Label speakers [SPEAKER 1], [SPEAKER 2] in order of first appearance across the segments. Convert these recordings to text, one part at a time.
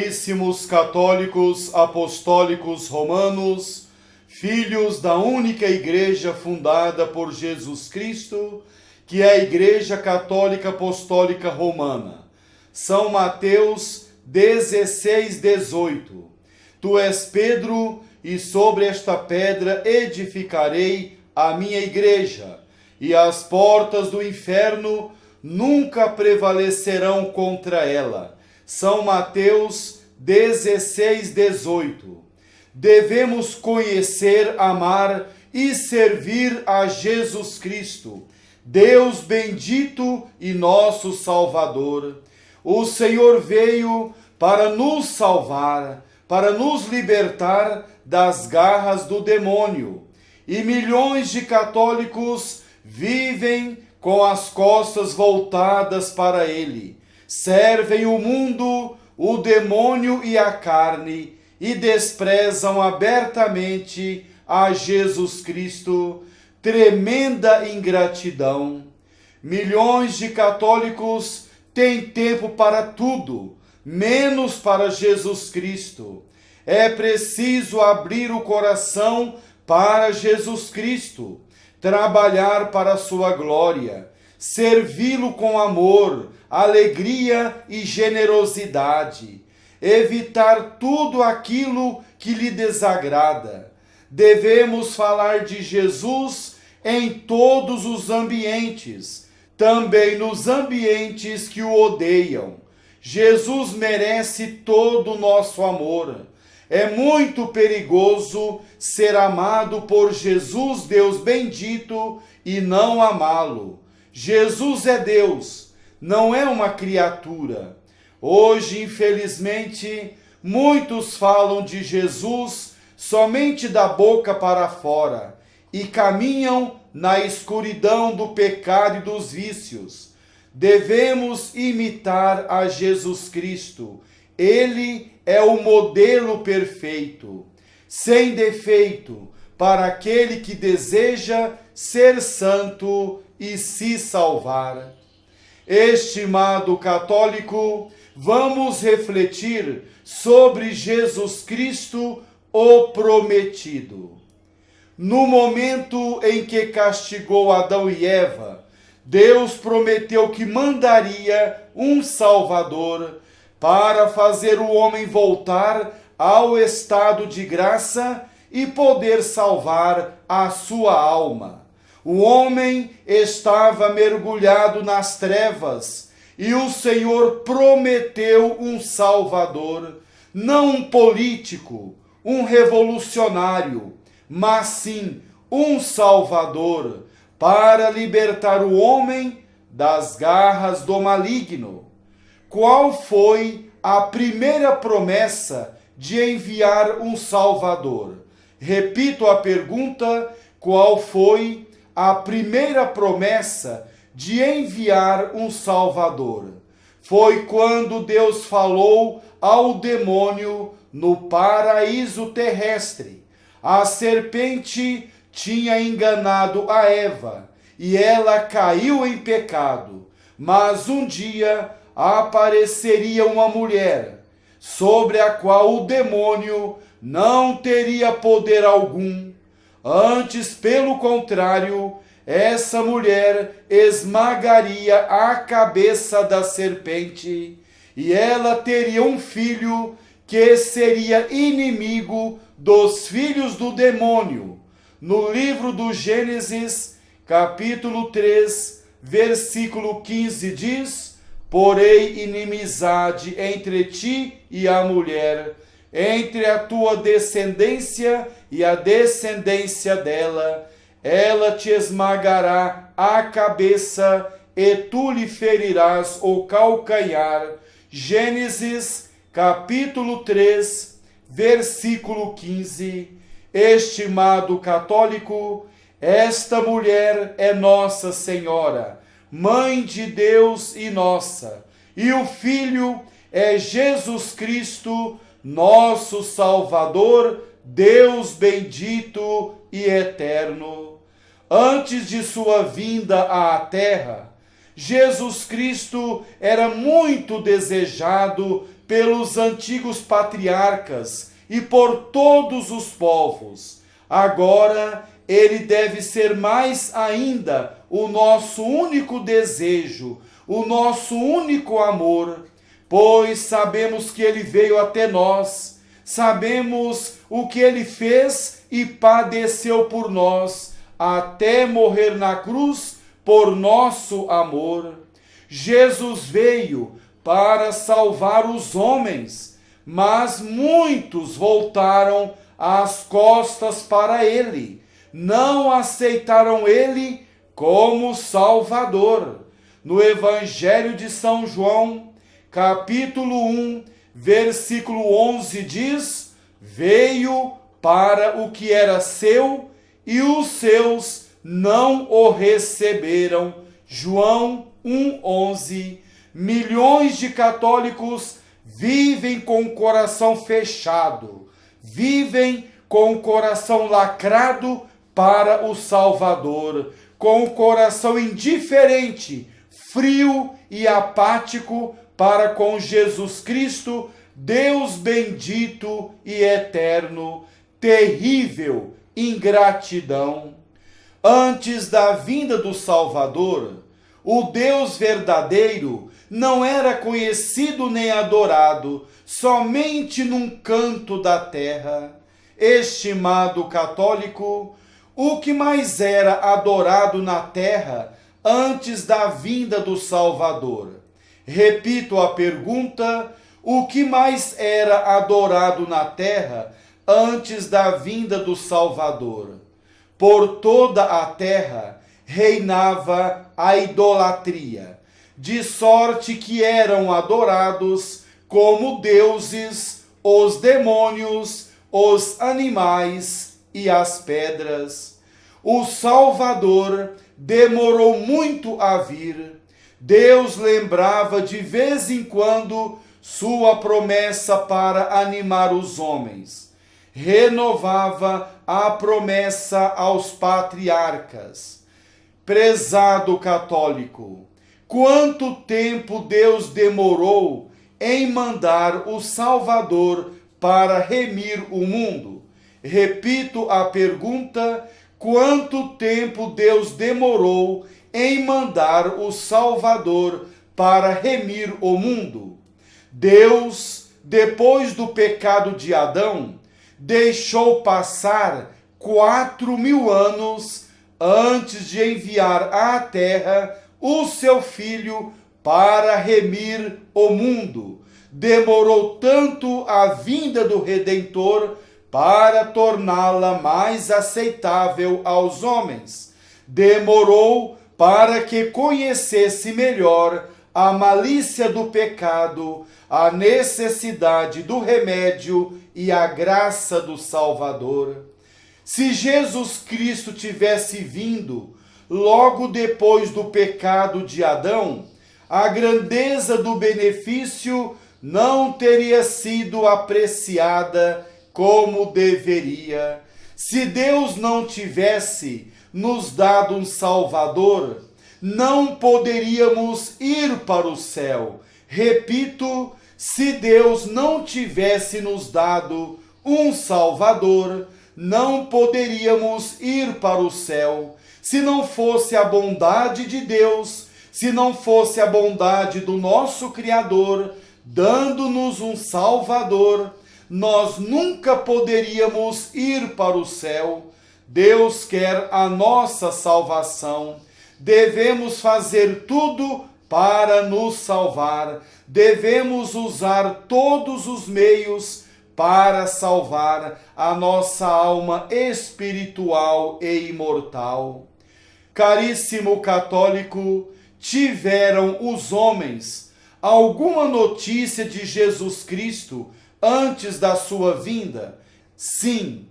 [SPEAKER 1] caríssimos católicos apostólicos romanos, filhos da única igreja fundada por Jesus Cristo, que é a Igreja Católica Apostólica Romana. São Mateus 16:18. Tu és Pedro, e sobre esta pedra edificarei a minha igreja, e as portas do inferno nunca prevalecerão contra ela. São Mateus 16:18. Devemos conhecer, amar e servir a Jesus Cristo, Deus bendito e nosso Salvador. O Senhor veio para nos salvar, para nos libertar das garras do demônio. E milhões de católicos vivem com as costas voltadas para ele. Servem o mundo, o demônio e a carne e desprezam abertamente a Jesus Cristo. Tremenda ingratidão. Milhões de católicos têm tempo para tudo, menos para Jesus Cristo. É preciso abrir o coração para Jesus Cristo, trabalhar para a sua glória, servi-lo com amor, alegria e generosidade, evitar tudo aquilo que lhe desagrada. Devemos falar de Jesus em todos os ambientes, também nos ambientes que o odeiam. Jesus merece todo o nosso amor. É muito perigoso ser amado por Jesus, Deus bendito, e não amá-lo. Jesus é Deus, não é uma criatura. Hoje, infelizmente, muitos falam de Jesus somente da boca para fora e caminham na escuridão do pecado e dos vícios. Devemos imitar a Jesus Cristo. Ele é o modelo perfeito, sem defeito, para aquele que deseja ser santo e se salvar. Estimado católico, vamos refletir sobre Jesus Cristo, o prometido. No momento em que castigou Adão e Eva, Deus prometeu que mandaria um Salvador para fazer o homem voltar ao estado de graça e poder salvar a sua alma. O homem estava mergulhado nas trevas e o Senhor prometeu um Salvador, não um político, um revolucionário, mas sim um Salvador para libertar o homem das garras do maligno. Qual foi a primeira promessa de enviar um Salvador? Repito a pergunta: qual foi a primeira promessa de enviar um Salvador? Foi quando Deus falou ao demônio no paraíso terrestre. A serpente tinha enganado a Eva e ela caiu em pecado. Mas um dia apareceria uma mulher, sobre a qual o demônio não teria poder algum. Antes, pelo contrário, essa mulher esmagaria a cabeça da serpente, e ela teria um filho que seria inimigo dos filhos do demônio. No livro do Gênesis, capítulo 3, versículo 15 diz: porém inimizade entre ti e a mulher, entre a tua descendência e a descendência dela. Ela te esmagará a cabeça e tu lhe ferirás o calcanhar. Gênesis, capítulo 3, versículo 15. Estimado católico, esta mulher é Nossa Senhora, Mãe de Deus e nossa, e o Filho é Jesus Cristo, nosso Salvador, Deus bendito e eterno. Antes de sua vinda à terra, Jesus Cristo era muito desejado pelos antigos patriarcas e por todos os povos. Agora ele deve ser mais ainda o nosso único desejo, o nosso único amor, pois sabemos que ele veio até nós, sabemos o que ele fez e padeceu por nós, até morrer na cruz por nosso amor. Jesus veio para salvar os homens, mas muitos voltaram as costas para ele, não aceitaram ele como Salvador. No Evangelho de São João, capítulo 1, versículo 11 diz: veio para o que era seu e os seus não o receberam. João 1:11. Milhões de católicos vivem com o coração fechado, vivem com o coração lacrado para o Salvador, com o coração indiferente, frio e apático para com Jesus Cristo, Deus bendito e eterno. Terrível ingratidão. Antes da vinda do Salvador, o Deus verdadeiro não era conhecido nem adorado, somente num canto da terra. Estimado católico, o que mais era adorado na terra antes da vinda do Salvador? Repito a pergunta: o que mais era adorado na terra antes da vinda do Salvador? Por toda a terra reinava a idolatria, de sorte que eram adorados como deuses os demônios, os animais e as pedras. O Salvador demorou muito a vir. Deus lembrava de vez em quando sua promessa para animar os homens. Renovava a promessa aos patriarcas. Prezado católico, quanto tempo Deus demorou em mandar o Salvador para remir o mundo? Repito a pergunta: quanto tempo Deus demorou em mandar o Salvador para remir o mundo? Deus, depois do pecado de Adão, deixou passar 4.000 anos antes de enviar à terra o seu Filho para remir o mundo. Demorou tanto a vinda do Redentor para torná-la mais aceitável aos homens. Demorou para que conhecesse melhor a malícia do pecado, a necessidade do remédio e a graça do Salvador. Se Jesus Cristo tivesse vindo logo depois do pecado de Adão, a grandeza do benefício não teria sido apreciada como deveria. Se Deus não tivesse nos dado um Salvador, não poderíamos ir para o céu. Repito, se Deus não tivesse nos dado um Salvador, não poderíamos ir para o céu. Se não fosse a bondade de Deus, se não fosse a bondade do nosso Criador, dando-nos um Salvador, nós nunca poderíamos ir para o céu. Deus quer a nossa salvação. Devemos fazer tudo para nos salvar. Devemos usar todos os meios para salvar a nossa alma espiritual e imortal. Caríssimo católico, tiveram os homens alguma notícia de Jesus Cristo antes da sua vinda? Sim,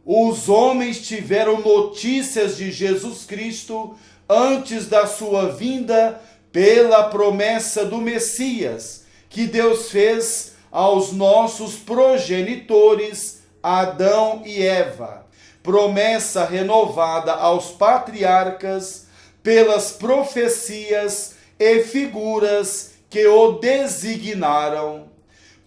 [SPEAKER 1] os homens tiveram notícias de Jesus Cristo antes da sua vinda pela promessa do Messias, que Deus fez aos nossos progenitores, Adão e Eva. Promessa renovada aos patriarcas pelas profecias e figuras que o designaram.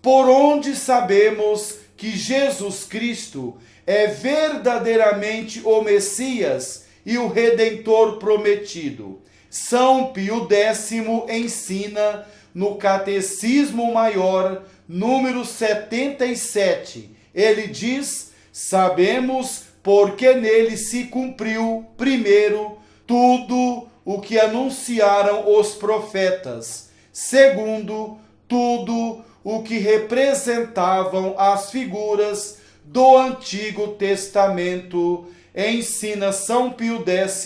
[SPEAKER 1] por onde sabemos que Jesus Cristo é verdadeiramente o Messias e o Redentor prometido. São Pio X ensina no Catecismo Maior, número 77. Ele diz: sabemos porque nele se cumpriu, primeiro, tudo o que anunciaram os profetas. Segundo, tudo o que representavam as figuras do Antigo Testamento. Ensina São Pio X,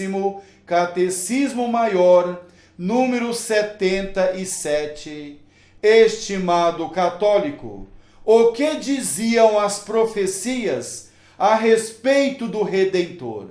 [SPEAKER 1] Catecismo Maior, número 77. Estimado católico, o que diziam as profecias a respeito do Redentor?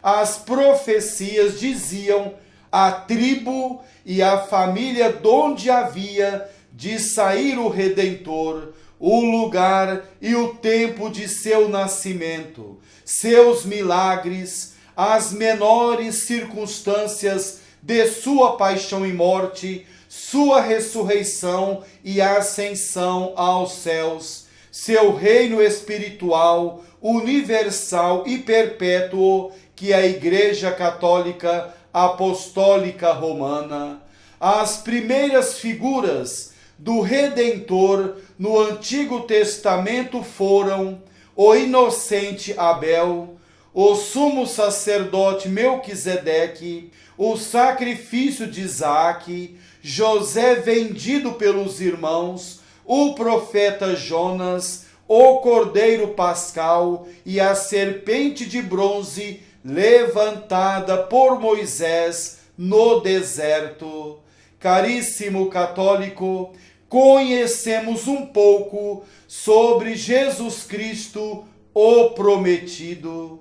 [SPEAKER 1] As profecias diziam a tribo e a família donde havia de sair o Redentor, o lugar e o tempo de seu nascimento, seus milagres, as menores circunstâncias de sua paixão e morte, sua ressurreição e ascensão aos céus, seu reino espiritual, universal e perpétuo, que é a Igreja Católica Apostólica Romana. As primeiras figuras do Redentor no Antigo Testamento foram o inocente Abel, o sumo sacerdote Melquisedeque, o sacrifício de Isaque, José vendido pelos irmãos, o profeta Jonas, o cordeiro pascal e a serpente de bronze levantada por Moisés no deserto. Caríssimo católico, conhecemos um pouco sobre Jesus Cristo, o prometido.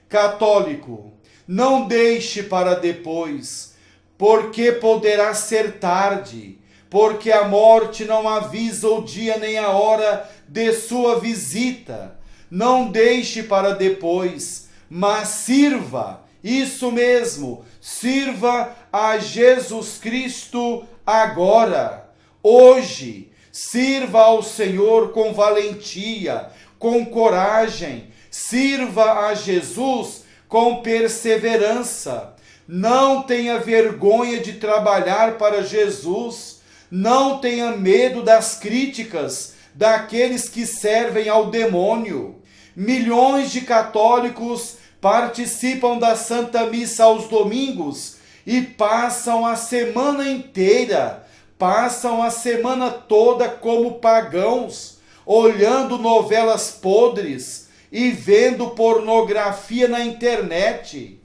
[SPEAKER 1] Católico, não deixe para depois, porque poderá ser tarde, porque a morte não avisa o dia nem a hora de sua visita. Não deixe para depois, mas sirva, isso mesmo, sirva a Jesus Cristo agora, hoje. Sirva ao Senhor com valentia, com coragem. Sirva a Jesus com perseverança. Não tenha vergonha de trabalhar para Jesus. Não tenha medo das críticas daqueles que servem ao demônio. Milhões de católicos participam da Santa Missa aos domingos e passam a semana inteira, passam a semana toda como pagãos, olhando novelas podres e vendo pornografia na internet,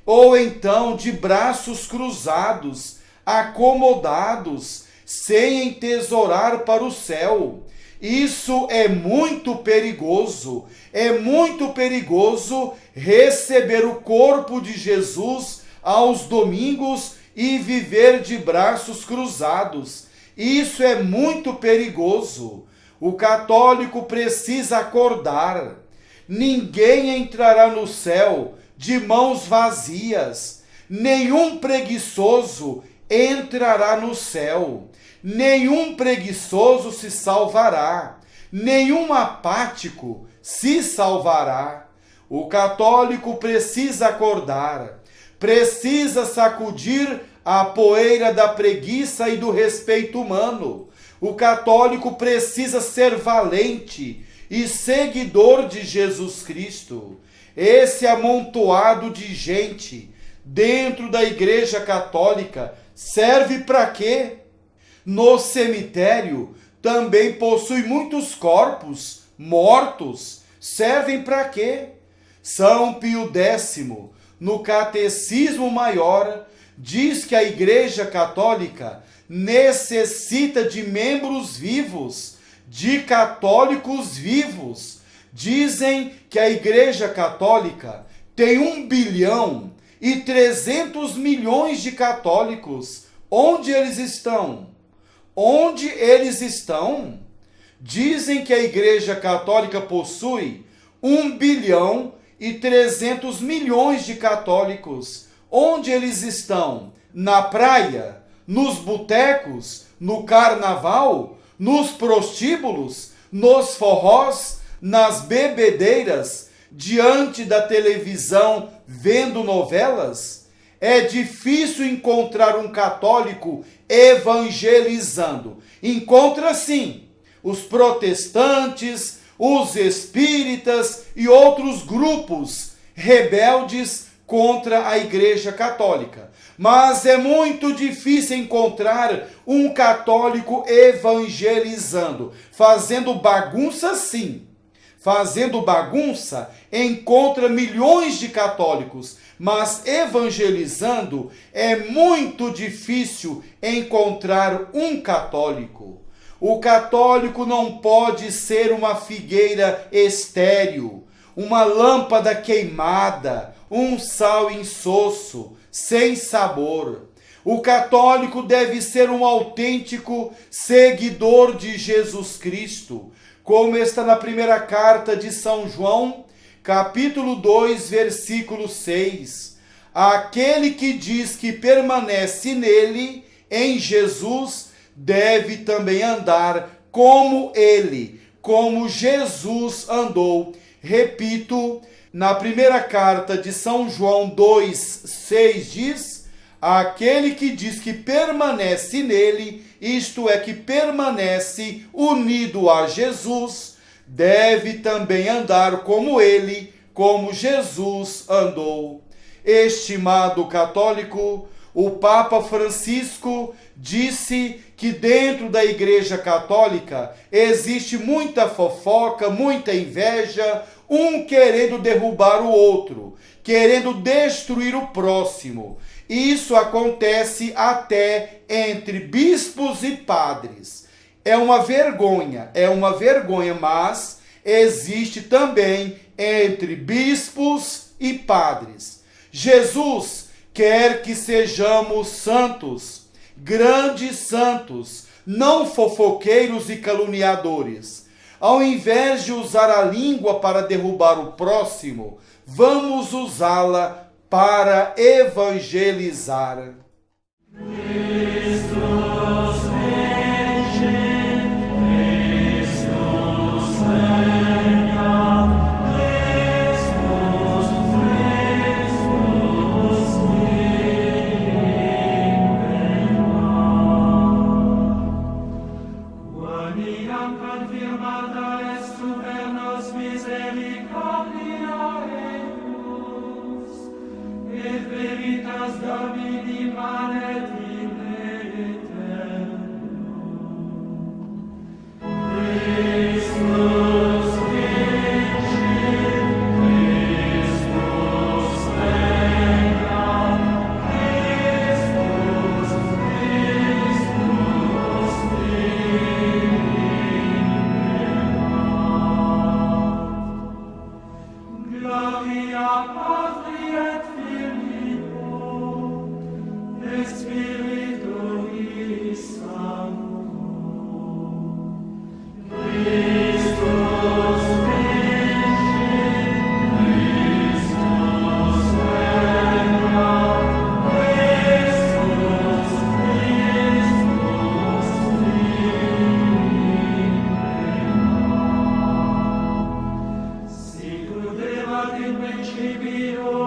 [SPEAKER 1] ou então de braços cruzados, acomodados, sem entesourar para o céu. Isso é muito perigoso receber o corpo de Jesus aos domingos e viver de braços cruzados. Isso é muito perigoso. O católico precisa acordar. Ninguém entrará no céu de mãos vazias. Nenhum preguiçoso entrará no céu. Nenhum preguiçoso se salvará. Nenhum apático se salvará. O católico precisa acordar. Precisa sacudir a poeira da preguiça e do respeito humano. O católico precisa ser valente e seguidor de Jesus Cristo. Esse amontoado de gente dentro da Igreja Católica serve para quê? No cemitério também possui muitos corpos mortos. Servem para quê? São Pio X, no Catecismo Maior, diz que a Igreja Católica necessita de membros vivos, de católicos vivos. Dizem que a Igreja Católica tem 1.300.000.000 de católicos. Onde eles estão? Onde eles estão? Dizem que a Igreja Católica possui 1.300.000.000 de católicos. Onde eles estão? Na praia? Nos botecos? No carnaval? nos prostíbulos, nos forrós, nas bebedeiras, diante da televisão, vendo novelas? É difícil encontrar um católico evangelizando. Encontra sim os protestantes, os espíritas e outros grupos rebeldes contra a Igreja Católica. Mas é muito difícil encontrar um católico evangelizando, fazendo bagunça sim. Fazendo bagunça, encontra milhões de católicos, mas evangelizando é muito difícil encontrar um católico. O católico não pode ser uma figueira estéril, uma lâmpada queimada, um sal insosso, sem sabor. O católico deve ser um autêntico seguidor de Jesus Cristo, como está na primeira carta de São João, capítulo 2, versículo 6. Aquele que diz que permanece nele, em Jesus, deve também andar como ele, como Jesus andou. Repito, na primeira carta de São João 2, 6 diz: aquele que diz que permanece nele, isto é, que permanece unido a Jesus, deve também andar como ele, como Jesus andou. Estimado católico, o Papa Francisco disse que dentro da Igreja Católica existe muita fofoca, muita inveja, um querendo derrubar o outro, querendo destruir o próximo. Isso acontece até entre bispos e padres. É uma vergonha, mas existe também entre bispos e padres. Jesus quer que sejamos santos, grandes santos, não fofoqueiros e caluniadores. Ao invés de usar a língua para derrubar o próximo, vamos usá-la para evangelizar.
[SPEAKER 2] in principio